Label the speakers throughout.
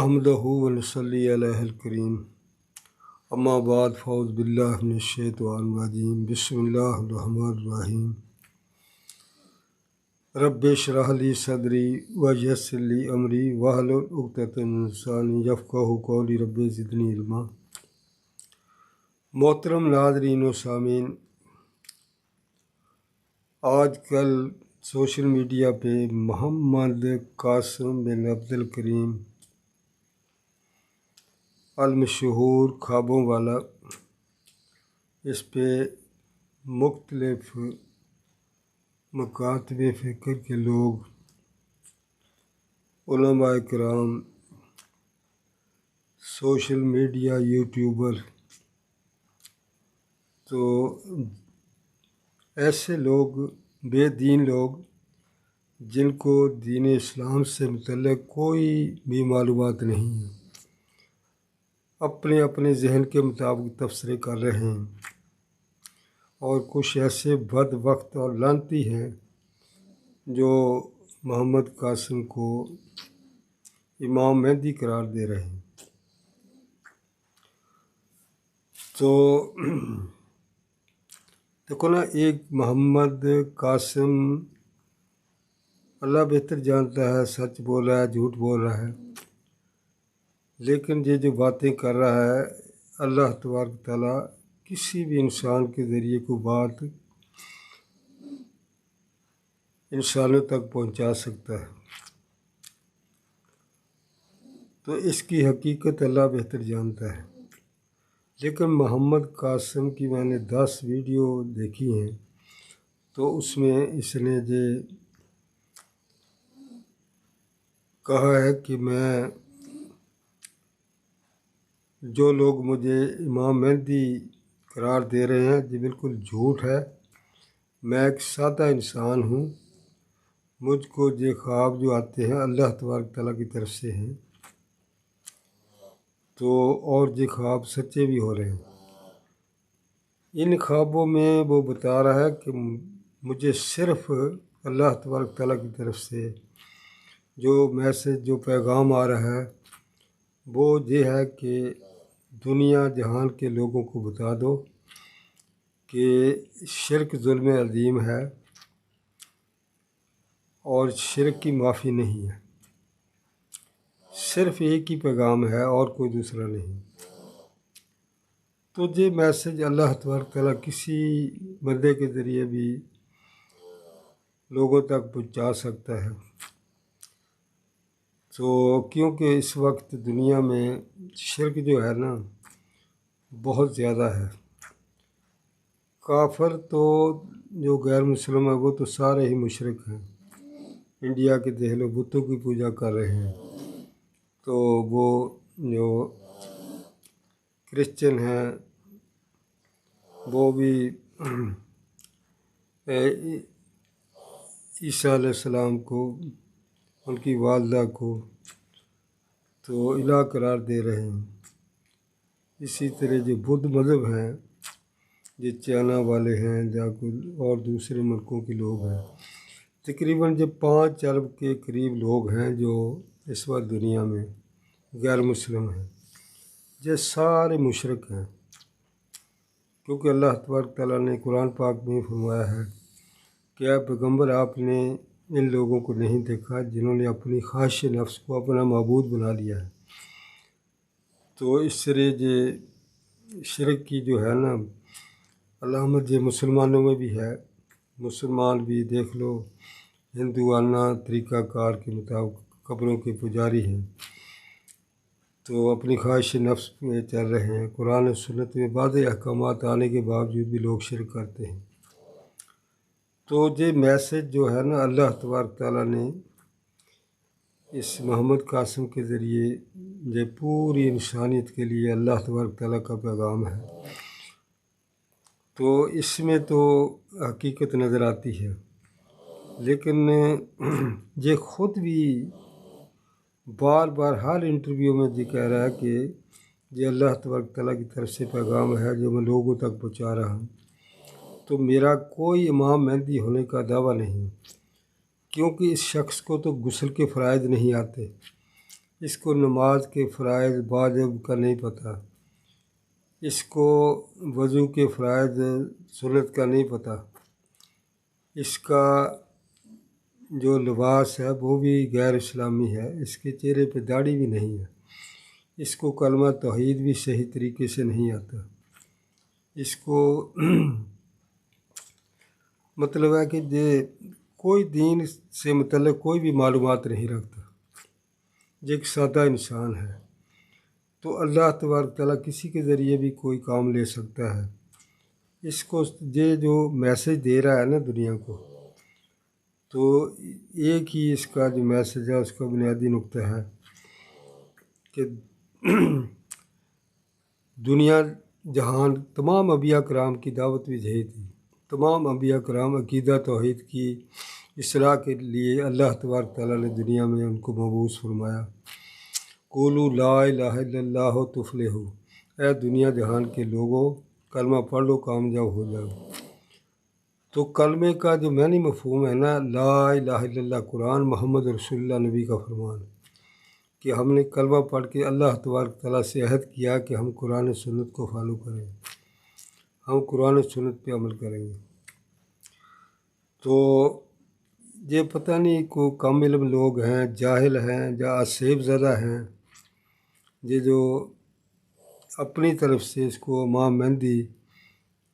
Speaker 1: احمدہ ونصلی علیہ الکریم اما بعد فاعوذ باللہ من الشیطان الرجیم بسم اللہ الرحمن الرحیم رب اشرح لی صدری ویسر لی امری واحلل عقدۃ من لسانی یفقہوا قولی رب زدنی علما۔ محترم ناظرین و سامعین، آج کل سوشل میڈیا پہ محمد قاسم بن عبد الکریم المشہور خوابوں والا، اس پہ مختلف مکاتب فکر کے لوگ، علماء کرام، سوشل میڈیا یوٹیوبر، تو ایسے لوگ، بے دین لوگ، جن کو دین اسلام سے متعلق کوئی بھی معلومات نہیں ہے، اپنے اپنے ذہن کے مطابق تبصرے کر رہے ہیں، اور کچھ ایسے بد وقت اور لعنتی ہیں جو محمد قاسم کو امام مہدی قرار دے رہے ہیں۔ تو دیکھو نا، ایک محمد قاسم اللہ بہتر جانتا ہے سچ بول رہا ہے جھوٹ بول رہا ہے، لیکن یہ جو باتیں کر رہا ہے، اللہ تبارک تعالیٰ کسی بھی انسان کے ذریعے کو بات انسانوں تک پہنچا سکتا ہے، تو اس کی حقیقت اللہ بہتر جانتا ہے۔ لیکن محمد قاسم کی میں نے 10 ویڈیو دیکھی ہیں، تو اس میں اس نے یہ کہا ہے کہ جو لوگ مجھے امام مہدی قرار دے رہے ہیں یہ بالکل جھوٹ ہے، میں ایک سادہ انسان ہوں، مجھ کو یہ خواب جو آتے ہیں اللہ تبارک تعالیٰ کی طرف سے ہیں، تو اور یہ خواب سچے بھی ہو رہے ہیں۔ ان خوابوں میں وہ بتا رہا ہے کہ مجھے صرف اللہ تبارک تعالیٰ کی طرف سے جو میسج، جو پیغام آ رہا ہے، وہ یہ ہے کہ دنیا جہان کے لوگوں کو بتا دو کہ شرک ظلم عظیم ہے اور شرک کی معافی نہیں ہے، صرف ایک ہی پیغام ہے اور کوئی دوسرا نہیں۔ تو یہ میسج اللہ تبارک تعالیٰ کسی بندے کے ذریعے بھی لوگوں تک پہنچا سکتا ہے، تو کیونکہ اس وقت دنیا میں شرک جو ہے نا بہت زیادہ ہے۔ کافر تو جو غیر مسلم ہے وہ تو سارے ہی مشرک ہیں، انڈیا کے دیکھ لو بتوں کی پوجا کر رہے ہیں، تو وہ جو کرسچن ہیں وہ بھی عیسیٰ علیہ السلام کو، ان کی والدہ کو تو الہ قرار دے رہے ہیں۔ اسی طرح جو بدھ مذہب ہیں، جو چائنا والے ہیں یا کوئی اور دوسرے ملکوں کے لوگ ہیں، تقریباً جو 5 ارب کے قریب لوگ ہیں جو اس وقت دنیا میں غیر مسلم ہیں، یہ سارے مشرک ہیں، کیونکہ اللہ تبارک تعالیٰ نے قرآن پاک میں فرمایا ہے کہ اے پیغمبر، آپ نے ان لوگوں کو نہیں دیکھا جنہوں نے اپنی خواہش نفس کو اپنا معبود بنا لیا ہے۔ تو اس طرح یہ شرک کی جو ہے نا علامت یہ مسلمانوں میں بھی ہے، مسلمان بھی دیکھ لو ہندوانہ طریقہ کار کے مطابق قبروں کے پجاری ہیں، تو اپنی خواہش نفس میں چل رہے ہیں، قرآن و سنت میں بعض احکامات آنے کے باوجود بھی لوگ شرک کرتے ہیں۔ تو یہ میسج جو ہے نا اللہ تبارک تعالیٰ نے اس محمد قاسم کے ذریعے یہ پوری انسانیت کے لیے اللہ تبارک تعالیٰ کا پیغام ہے، تو اس میں تو حقیقت نظر آتی ہے، لیکن یہ خود بھی بار بار ہر انٹرویو میں یہ کہہ رہا ہے کہ یہ اللہ تبارک تعالیٰ کی طرف سے پیغام ہے جو میں لوگوں تک پہنچا رہا ہوں، تو میرا کوئی امام مہدی ہونے کا دعویٰ نہیں، کیونکہ اس شخص کو تو غسل کے فرائض نہیں آتے، اس کو نماز کے فرائض واجب کا نہیں پتہ، اس کو وضو کے فرائض سنت کا نہیں پتہ، اس کا جو لباس ہے وہ بھی غیر اسلامی ہے، اس کے چہرے پہ داڑھی بھی نہیں ہے، اس کو کلمہ توحید بھی صحیح طریقے سے نہیں آتا، اس کو مطلب ہے کہ کوئی دین سے متعلق کوئی بھی معلومات نہیں رکھتا، یہ ایک سادہ انسان ہے۔ تو اللہ تبارک تعالیٰ کسی کے ذریعے بھی کوئی کام لے سکتا ہے۔ اس کو یہ جو میسج دے رہا ہے نا دنیا کو، تو ایک ہی اس کا جو میسج ہے اس کا بنیادی نقطہ ہے کہ دنیا جہان تمام انبیاء کرام کی دعوت بھی یہی تھی، تمام انبیاء کرام عقیدہ توحید کی اصلاح کے لیے اللہ تبارک تعالیٰ نے دنیا میں ان کو مبعوث فرمایا۔ قولوا لا الہ الا اللہ تفلحوا، اے دنیا جہان کے لوگوں کلمہ پڑھ لو کامیاب ہو جاؤ۔ تو کلمے کا جو معنی مفہوم ہے نا، لا الہ الا اللہ قرآن محمد رسول اللہ نبی کا فرمان کہ ہم نے کلمہ پڑھ کے اللہ تبارک تعالیٰ سے عہد کیا کہ ہم قرآن و سنت کو فالو کریں، ہم قرآن و سنت پہ عمل کریں گے۔ تو یہ پتہ نہیں کو کم علم لوگ ہیں، جاہل ہیں یا آسیب زدہ ہیں، یہ جو اپنی طرف سے اس کو امام مہدی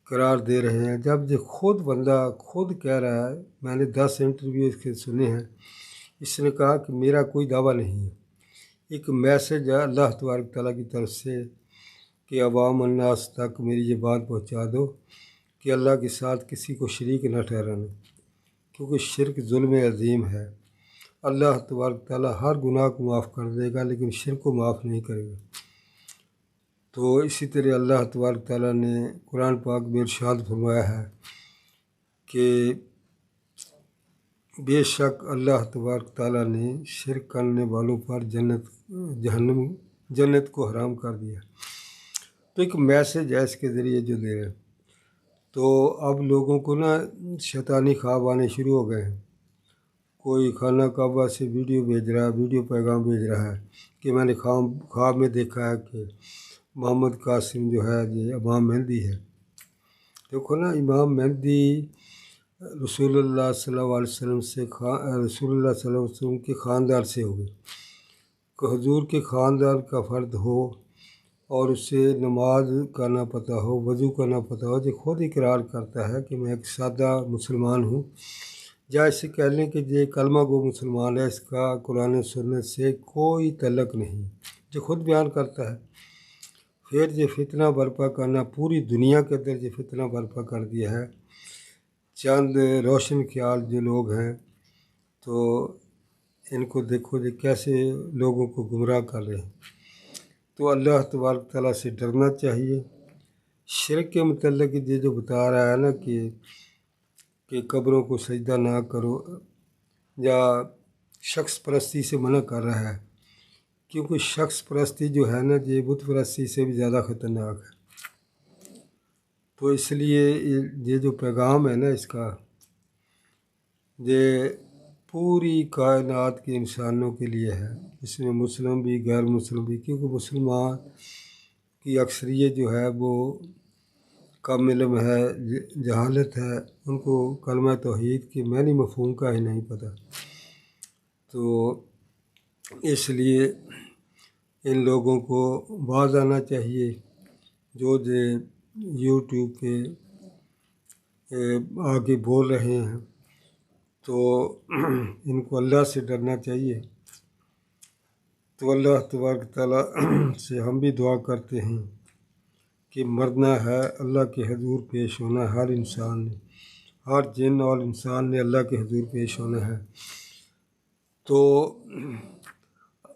Speaker 1: قرار دے رہے ہیں، جب یہ خود بندہ خود کہہ رہا ہے، میں نے 10 انٹرویو اس کے سنے ہیں، اس نے کہا کہ میرا کوئی دعویٰ نہیں ہے، ایک میسج ہے اللہ تبارک تعالیٰ کی طرف سے کہ عوام الناس تک میری یہ بات پہنچا دو کہ اللہ کے ساتھ کسی کو شریک نہ ٹھہرانا، کیونکہ شرک ظلم عظیم ہے۔ اللہ تبارک تعالیٰ ہر گناہ کو معاف کر دے گا لیکن شرک کو معاف نہیں کرے گا۔ تو اسی طرح اللہ تبارک تعالیٰ نے قرآن پاک میں ارشاد فرمایا ہے کہ بے شک اللہ تبارک تعالیٰ نے شرک کرنے والوں پر جنت کو حرام کر دیا۔ تو ایک میسج ہے اس کے ذریعے جو دے رہے ہیں۔ تو اب لوگوں کو نا شیطانی خواب آنے شروع ہو گئے ہیں، کوئی خانہ کعبہ سے ویڈیو بھیج رہا ہے، ویڈیو پیغام بھیج رہا ہے کہ میں نے خواب میں دیکھا ہے کہ محمد قاسم جو ہے یہ امام مہدی ہے۔ دیکھو نا، امام مہدی رسول اللہ صلی اللہ علیہ وسلم سے رسول اللہ صلی اللہ علیہ وسلم کے خاندان سے ہو گئے، کہ حضور کے خاندان کا فرد ہو اور اسے نماز کا نہ پتہ ہو، وضو کا نہ پتہ ہو، جو خود اقرار کرتا ہے کہ میں ایک سادہ مسلمان ہوں، یا اسے کہہ لیں کہ یہ کلمہ گو مسلمان ہے، اس کا قرآن و سنت سے کوئی تعلق نہیں، جو خود بیان کرتا ہے۔ پھر یہ فتنہ برپا کرنا، پوری دنیا کے اندر یہ فتنہ برپا کر دیا ہے۔ چند روشن خیال جو لوگ ہیں تو ان کو دیکھو یہ کیسے لوگوں کو گمراہ کر رہے ہیں۔ تو اللہ تبارک تعالیٰ سے ڈرنا چاہیے۔ شرک کے متعلق یہ جو بتا رہا ہے نا کہ قبروں کو سجدہ نہ کرو، یا شخص پرستی سے منع کر رہا ہے، کیونکہ شخص پرستی جو ہے نا یہ بت پرستی سے بھی زیادہ خطرناک ہے۔ تو اس لیے یہ جو پیغام ہے نا اس کا، یہ پوری کائنات کے انسانوں کے لیے ہے، اس میں مسلم بھی غیر مسلم بھی، کیونکہ مسلمان کی اکثریت جو ہے وہ کم علم ہے، جہالت ہے، ان کو کلمہ توحید کے معنی مفہوم کا ہی نہیں پتہ۔ تو اس لیے ان لوگوں کو باز آنا چاہیے جو یوٹیوب پہ آگے بول رہے ہیں، تو ان کو اللہ سے ڈرنا چاہیے۔ تو اللہ تبارک تعالیٰ سے ہم بھی دعا کرتے ہیں کہ مرنا ہے، اللہ کے حضور پیش ہونا ہے، ہر انسان نے، ہر جن اور انسان نے اللہ کے حضور پیش ہونا ہے۔ تو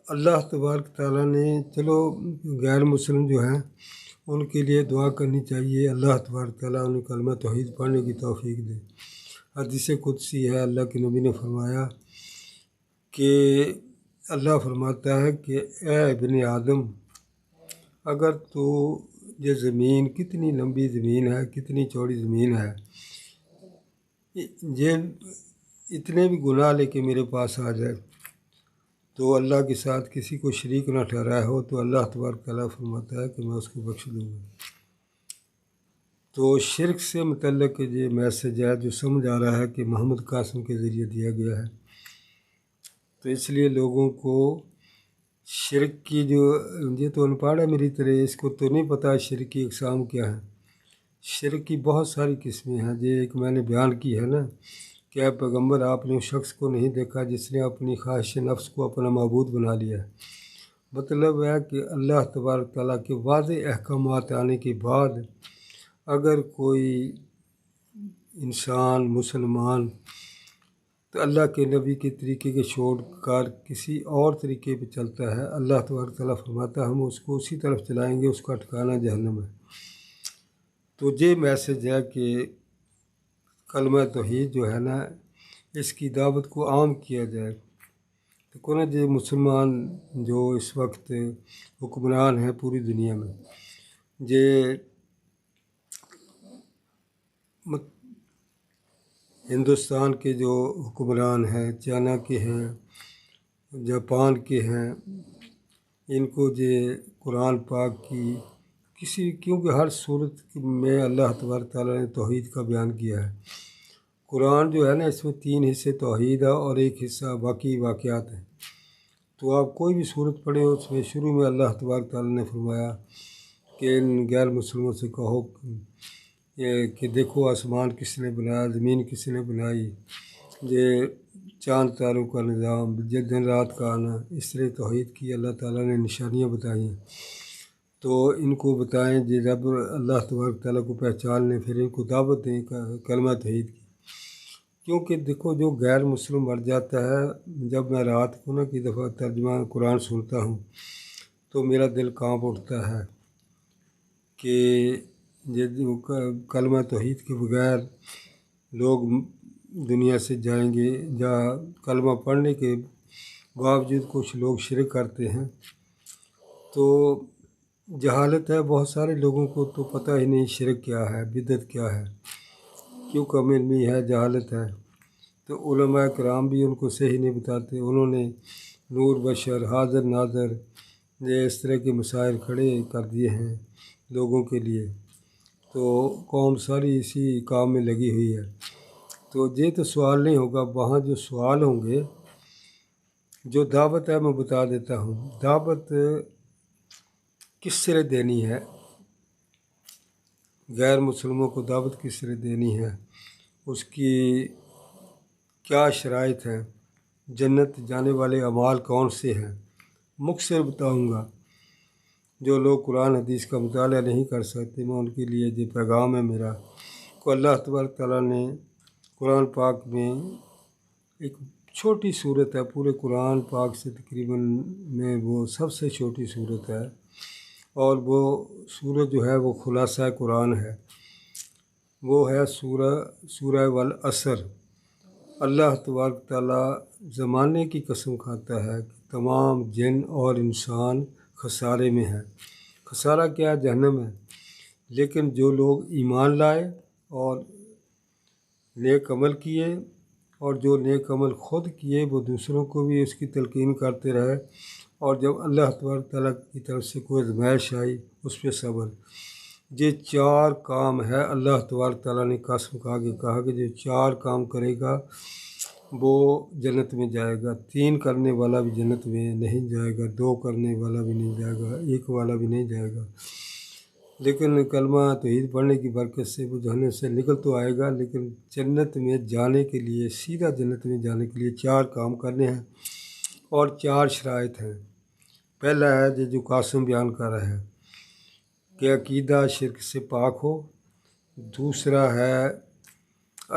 Speaker 1: اللہ تبارک تعالیٰ نے چلو غیر مسلم جو ہیں ان کے لیے دعا کرنی چاہیے، اللہ تبارک تعالیٰ انہیں کلمہ توحید پڑھنے کی توفیق دے۔ حدیث قدسی ہے، اللہ کے نبی نے فرمایا کہ اللہ فرماتا ہے کہ اے ابن آدم، اگر تو یہ زمین کتنی لمبی زمین ہے، کتنی چوڑی زمین ہے، یہ اتنے بھی گناہ لے کے میرے پاس آ جائے تو اللہ کے ساتھ کسی کو شریک نہ ٹھہرایا ہو تو اللہ تبارک تعالیٰ فرماتا ہے کہ میں اس کو بخش دوں گا۔ تو شرک سے متعلق یہ میسج ہے جو سمجھ آ رہا ہے کہ محمد قاسم کے ذریعے دیا گیا ہے، تو اس لیے لوگوں کو شرک کی جو یہ تو ان پڑھ ہے میری طرح، اس کو تو نہیں پتہ شرک کی اقسام کیا ہیں۔ شرک کی بہت ساری قسمیں ہیں، جو ایک میں نے بیان کی ہے نا کہ اے پیغمبر آپ نے اس شخص کو نہیں دیکھا جس نے اپنی خواہش نفس کو اپنا معبود بنا لیا ہے۔ مطلب ہے کہ اللہ تبارک تعالیٰ کے واضح احکامات آنے کے بعد اگر کوئی انسان مسلمان تو اللہ کے نبی کے طریقے کے چھوڑ کر کسی اور طریقے پہ چلتا ہے، اللہ تبارک تعالیٰ فرماتا ہے ہم اس کو اسی طرف چلائیں گے، اس کا ٹھکانہ جہنم ہے۔ تو یہ میسج ہے کہ کلمہ توحید جو ہے نا اس کی دعوت کو عام کیا جائے۔ تو کون جو مسلمان جو اس وقت حکمران ہیں پوری دنیا میں، یہ ہندوستان کے جو حکمران ہیں، چائنا کے ہیں، جاپان کے ہیں، ان کو یہ قرآن پاک کی کیونکہ ہر صورت میں اللہ تبارک تعالیٰ نے توحید کا بیان کیا ہے۔ قرآن جو ہے نا اس میں 3 حصے توحید ہے اور 1 حصہ باقی واقعات ہیں۔ تو آپ کوئی بھی صورت پڑھیں اس میں شروع میں اللہ تبارک تعالیٰ نے فرمایا کہ ان غیر مسلموں سے کہو کہ دیکھو آسمان کس نے بنایا، زمین کس نے بنائی، یہ چاند تاروں کا نظام، یہ دن رات کا آنا، اس طرح توحید کی اللہ تعالیٰ نے نشانیاں بتائی ہیں۔ تو ان کو بتائیں جب اللہ تبارک تعالیٰ کو پہچان لیں پھر ان کو دعوت دیں کلمہ توحید کی۔ کیونکہ دیکھو جو غیر مسلم مر جاتا ہے، جب میں رات کو نا کی دفعہ ترجمہ قرآن سنتا ہوں تو میرا دل کانپ اٹھتا ہے کہ یہ کلمہ توحید کے بغیر لوگ دنیا سے جائیں گے، یا کلمہ پڑھنے کے باوجود کچھ لوگ شرک کرتے ہیں۔ تو جہالت ہے، بہت سارے لوگوں کو تو پتہ ہی نہیں شرک کیا ہے، بدعت کیا ہے، کیوں کم علمی ہے، جہالت ہے۔ تو علماء کرام بھی ان کو صحیح نہیں بتاتے، انہوں نے نور بشر حاضر ناظر یہ اس طرح کے مسائل کھڑے کر دیے ہیں لوگوں کے لیے، تو قوم ساری اسی کام میں لگی ہوئی ہے۔ تو یہ تو سوال نہیں ہوگا، وہاں جو سوال ہوں گے، جو دعوت ہے میں بتا دیتا ہوں۔ دعوت کس طرح دینی ہے، غیر مسلموں کو دعوت کس طرح دینی ہے، اس کی کیا شرائط ہیں، جنت جانے والے اعمال کون سے ہیں، مختصر بتاؤں گا۔ جو لوگ قرآن حدیث کا مطالعہ نہیں کر سکتے میں ان کے لیے یہ پیغام ہے میرا کہ اللہ تبارک تعالیٰ نے قرآن پاک میں ایک چھوٹی صورت ہے، پورے قرآن پاک سے تقریباً میں وہ سب سے چھوٹی صورت ہے، اور وہ صورت جو ہے وہ خلاصہ قرآن ہے، وہ ہے سورہ والعصر۔ اللہ تبارک تعالیٰ زمانے کی قسم کھاتا ہے کہ تمام جن اور انسان خسارے میں ہے۔ خسارہ کیا؟ جہنم ہے۔ لیکن جو لوگ ایمان لائے اور نیک عمل کیے، اور جو نیک عمل خود کیے وہ دوسروں کو بھی اس کی تلقین کرتے رہے، اور جب اللہ تبارک تعالیٰ کی طرف سے کوئی آزمائش آئی اس پہ صبر۔ یہ 4 کام ہے، اللہ تبارک تعالیٰ نے قسم کھا کے کہا کہ جو 4 کام کرے گا وہ جنت میں جائے گا۔ 3 کرنے والا بھی جنت میں نہیں جائے گا، 2 کرنے والا بھی نہیں جائے گا، 1 والا بھی نہیں جائے گا۔ لیکن کلمہ توحید پڑھنے کی برکت سے وہ جہنم سے نکل تو آئے گا، لیکن جنت میں جانے کے لیے، سیدھا جنت میں جانے کے لیے 4 کام کرنے ہیں اور 4 شرائط ہیں۔ پہلا ہے جو قاسم بیان کر رہا ہے کہ عقیدہ شرک سے پاک ہو۔ دوسرا ہے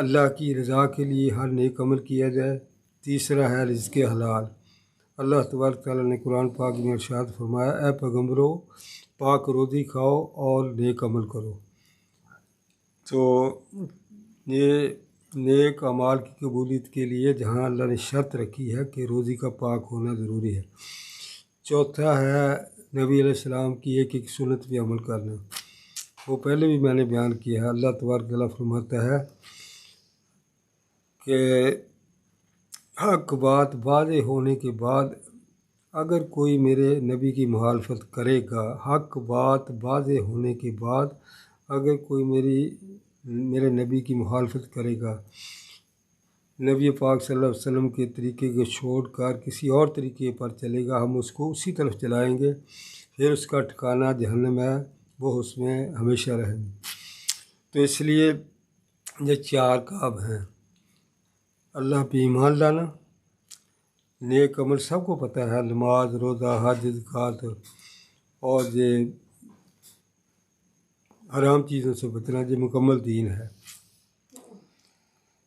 Speaker 1: اللہ کی رضا کے لیے ہر نیک عمل کیا جائے۔ تیسرا ہے رزق حلال۔ اللہ تبارک تعالیٰ نے قرآن پاک میں ارشاد فرمایا اے پیغمبرو پاک روزی کھاؤ اور نیک عمل کرو۔ تو یہ نیک اعمال کی قبولیت کے لیے جہاں اللہ نے شرط رکھی ہے کہ روزی کا پاک ہونا ضروری ہے۔ چوتھا ہے نبی علیہ السلام کی ایک سنت پہ عمل کرنا، وہ پہلے بھی میں نے بیان کیا ہے۔ اللہ تبارک تعالیٰ فرماتا ہے کہ حق بات واضح ہونے کے بعد اگر کوئی میرے نبی کی مخالفت کرے گا، حق بات واضح ہونے کے بعد اگر کوئی میرے نبی کی مخالفت کرے گا، نبی پاک صلی اللہ علیہ وسلم کے طریقے کو چھوڑ کر کسی اور طریقے پر چلے گا، ہم اس کو اسی طرف چلائیں گے، پھر اس کا ٹھکانہ جہنم ہے، وہ اس میں ہمیشہ رہیں گے۔ تو اس لیے یہ 4 کام ہیں: اللہ پہ ایمان لانا، نیک عمل سب کو پتہ ہے، نماز، روزہ، حج، زکوٰۃ، اور یہ حرام چیزوں سے بچنا، یہ مکمل دین ہے۔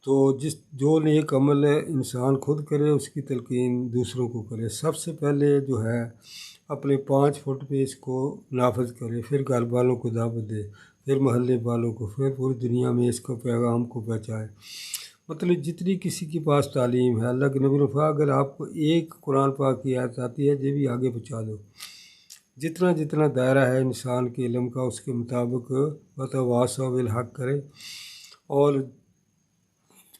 Speaker 1: تو جو نیک عمل انسان خود کرے، اس کی تلقین دوسروں کو کرے۔ سب سے پہلے جو ہے اپنے 5 فٹ پہ اس کو نافذ کرے، پھر گھر والوں کو دعوت دے، پھر محلے والوں کو، پھر پوری دنیا میں اس کو پیغام کو پہنچائے۔ مطلب جتنی کسی کے پاس تعلیم ہے، اللہ کے نبی نے فرمایا اگر آپ کو ایک قرآن پاک کی آیت آتی ہے، یہ بھی آگے پہنچا دو۔ جتنا دائرہ ہے انسان کے علم کا، اس کے مطابق وتواصوا بالحق کرے، اور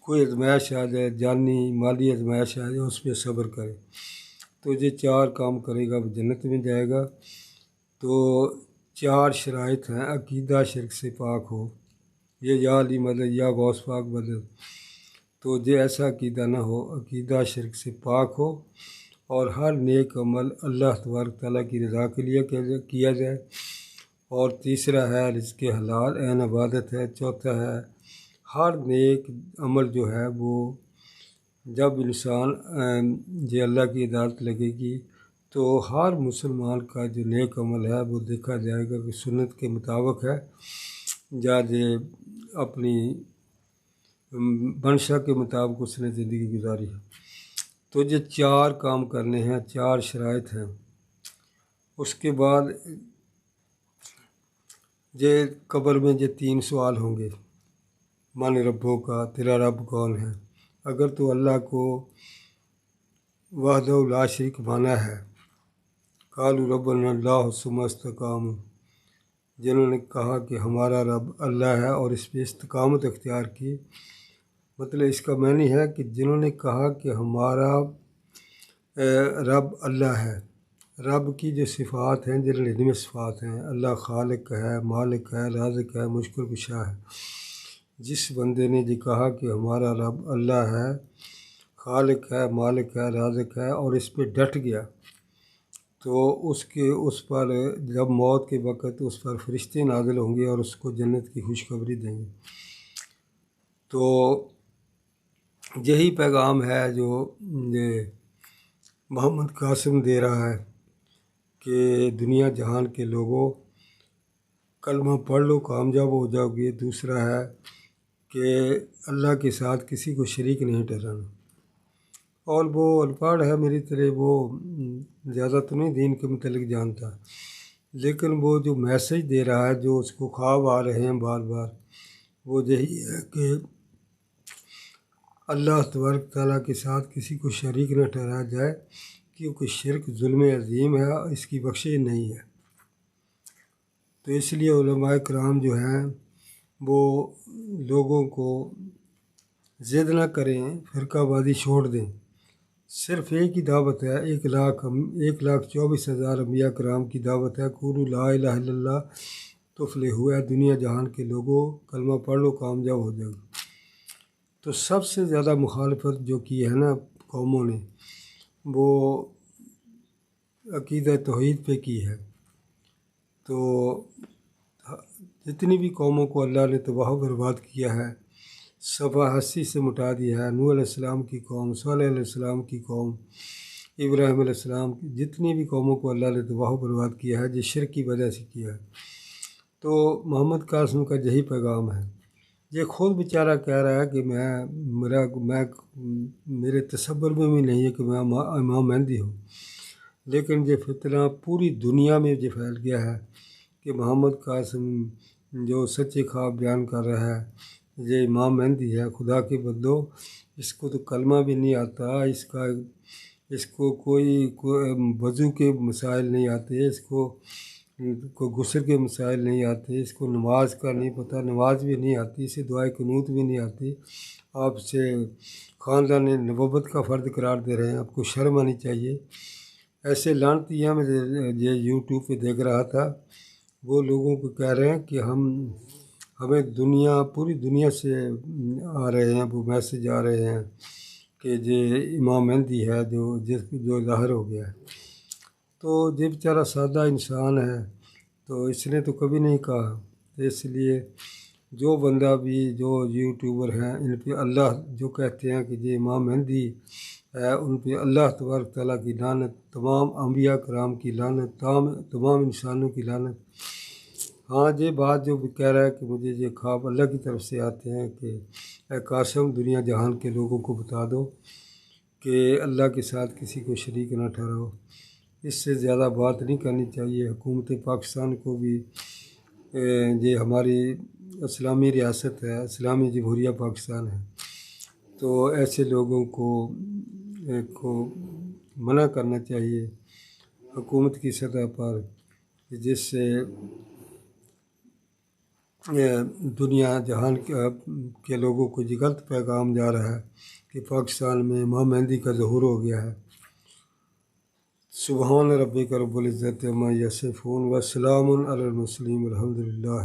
Speaker 1: کوئی آزمائش آ جائے، جانی مالی آزمائش آ جائے، اس پہ صبر کرے، تو یہ 4 کام کرے گا وہ جنت میں جائے گا۔ تو 4 شرائط ہیں: عقیدہ شرک سے پاک ہو، یہ یا علی مدد یا غوث پاک مدد، تو یہ ایسا عقیدہ نہ ہو، عقیدہ شرک سے پاک ہو، اور ہر نیک عمل اللہ تبارک تعالیٰ کی رضا کے لیے کیا جائے، اور تیسرا ہے رزق حلال عین عبادت ہے، چوتھا ہے ہر نیک عمل جو ہے وہ جب انسان یہ اللہ کی عدالت لگے گی تو ہر مسلمان کا جو نیک عمل ہے وہ دیکھا جائے گا کہ سنت کے مطابق ہے یا یہ اپنی منشا کے مطابق اس نے زندگی گزاری ہے۔ تو یہ 4 کام کرنے ہیں، 4 شرائط ہیں۔ اس کے بعد یہ قبر میں یہ 3 سوال ہوں گے: من ربوں کا، تیرا رب کون ہے؟ اگر تو اللہ کو وحدہ لا شریک مانا ہے، قالوا ربنا اللہ ثم استقاموا، جنہوں نے کہا کہ ہمارا رب اللہ ہے اور اس پہ استقامت اختیار کی، مطلب اس کا معنی ہے کہ جنہوں نے کہا کہ ہمارا رب اللہ ہے، رب کی جو صفات ہیں، جن 99 صفات ہیں، اللہ خالق ہے، مالک ہے، رازق ہے، مشکل کشا ہے۔ جس بندے نے یہ کہا کہ ہمارا رب اللہ ہے، خالق ہے، مالک ہے، رازق ہے، اور اس پہ ڈٹ گیا، تو اس پر جب موت کے وقت اس پر فرشتے نازل ہوں گے اور اس کو جنت کی خوشخبری دیں گے۔ تو یہی پیغام ہے جو یہ محمد قاسم دے رہا ہے کہ دنیا جہان کے لوگوں کلمہ پڑھ لو، کامیاب ہو جاؤ گے۔ دوسرا ہے کہ اللہ کے ساتھ کسی کو شریک نہیں ٹھہرانا، اور وہ ان پڑھ ہے میری طرح، وہ زیادہ تو نہیں دین کے متعلق جانتا، لیکن وہ جو میسج دے رہا ہے، جو اس کو خواب آ رہے ہیں بار بار، وہ یہی ہے کہ اللہ تبارک تعالیٰ کے ساتھ کسی کو شریک نہ ٹھہرایا جائے، کیونکہ شرک ظلم عظیم ہے، اس کی بخشش نہیں ہے۔ تو اس لیے علماء کرام جو ہیں وہ لوگوں کو ضد نہ کریں، فرقہ بازی چھوڑ دیں۔ صرف ایک ہی دعوت ہے، 1,24,000 انبیاء کرام کی دعوت ہے، قولوا لا الہ الا اللہ تفلحوا، ہے دنیا جہان کے لوگوں کلمہ پڑھ لو، کامیاب ہو جاؤ۔ تو سب سے زیادہ مخالفت جو کی ہے نا قوموں نے، وہ عقیدہ توحید پہ کی ہے۔ تو جتنی بھی قوموں کو اللہ نے تباہ و برباد کیا ہے، صفحہ 80 سے مٹا دیا ہے، نوح علیہ السلام کی قوم، صالح علیہ السلام کی قوم، ابراہیم علیہ السلام کی، جتنی بھی قوموں کو اللہ نے تباہ و برباد کیا ہے، یہ شرک کی وجہ سے کیا ہے۔ تو محمد قاسم کا یہی پیغام ہے۔ یہ خود بیچارہ کہہ رہا ہے کہ میرے تصور میں بھی نہیں ہے کہ میں امام مہدی ہوں، لیکن یہ فتنہ پوری دنیا میں یہ پھیل گیا ہے کہ محمد قاسم جو سچے خواب بیان کر رہا ہے، یہ امام مہدی ہے۔ خدا کے بندو، اس کو تو کلمہ بھی نہیں آتا، اس کو کوئی وضو کے مسائل نہیں آتے، اس کو کوئی غسل کے مسائل نہیں آتے، اس کو نماز کا نہیں پتہ، نماز بھی نہیں آتی، اسے دعائے قنوت بھی نہیں آتی، آپ سے خاندان نبوت کا فرد قرار دے رہے ہیں، آپ کو شرم آنی چاہیے۔ ایسے لانتیاں میں یہ یوٹیوب پہ دیکھ رہا تھا، وہ لوگوں کو کہہ رہے ہیں کہ ہمیں پوری دنیا سے آ رہے ہیں، وہ میسج آ رہے ہیں کہ یہ امام مہدی ہے جو ظاہر ہو گیا ہے۔ تو یہ بیچارہ سادہ انسان ہے، تو اس نے تو کبھی نہیں کہا۔ اس لیے جو بندہ بھی جو یوٹیوبر ہیں، ان پہ اللہ جو کہتے ہیں کہ یہ امام مہدی ہے، ان پہ اللہ تبارک تعالیٰ کی لعنت، تمام انبیاء کرام کی لعنت، تمام انسانوں کی لعنت۔ ہاں، یہ بات جو بھی کہہ رہا ہے کہ مجھے یہ خواب اللہ کی طرف سے آتے ہیں کہ اے قاسم، دنیا جہان کے لوگوں کو بتا دو کہ اللہ کے ساتھ کسی کو شریک نہ ٹھہراؤ۔ اس سے زیادہ بات نہیں کرنی چاہیے۔ حکومت پاکستان کو بھی یہ ہماری اسلامی ریاست ہے، اسلامی جمہوریہ پاکستان ہے، تو ایسے لوگوں کو منع کرنا چاہیے حکومت کی سطح پر، جس سے دنیا جہان کے لوگوں کو یہ غلط پیغام جا رہا ہے کہ پاکستان میں امام مہدی کا ظہور ہو گیا ہے۔ سبحان ربک رب العزت عما یصفون وسلام علی المرسلین والحمد للہ۔